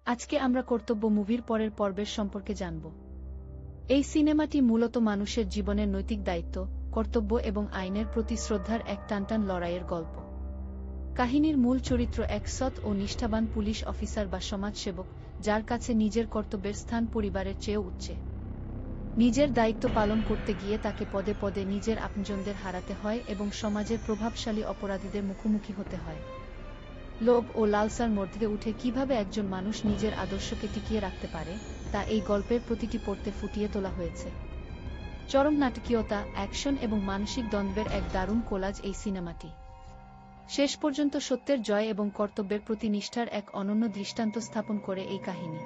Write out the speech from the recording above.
আজকে আমরা কর্তব্য মুভির পরের পর্বের সম্পর্কে জানব। এই সিনেমাটি মূলত মানুষের জীবনের নৈতিক দায়িত্ব, কর্তব্য এবং আইনের প্রতি শ্রদ্ধার এক টানটান লড়াইয়ের গল্প। কাহিনীর মূল চরিত্র এক সৎ ও নিষ্ঠাবান পুলিশ অফিসার বা সমাজসেবক, যার কাছে নিজের কর্তব্যের স্থান পরিবারের চেয়েও উচ্চে। নিজের দায়িত্ব পালন করতে গিয়ে তাকে পদে পদে নিজের আপনজনদের হারাতে হয় এবং সমাজের প্রভাবশালী অপরাধীদের মুখোমুখি হতে হয়। লোভ ও লালসার মধ্যে উঠে কিভাবে একজন মানুষ নিজের আদর্শকে টিকিয়ে রাখতে পারে, তা এই গল্পের প্রতিটি পর্তে ফুটিয়ে তোলা হয়েছে। চরম নাটকীয়তা, অ্যাকশন এবং মানসিক দ্বন্দ্বের এক দারুণ কোলাজ এই সিনেমাটি। শেষ পর্যন্ত সত্যের জয় এবং কর্তব্যের প্রতি নিষ্ঠার এক অনন্য দৃষ্টান্ত স্থাপন করে এই কাহিনী।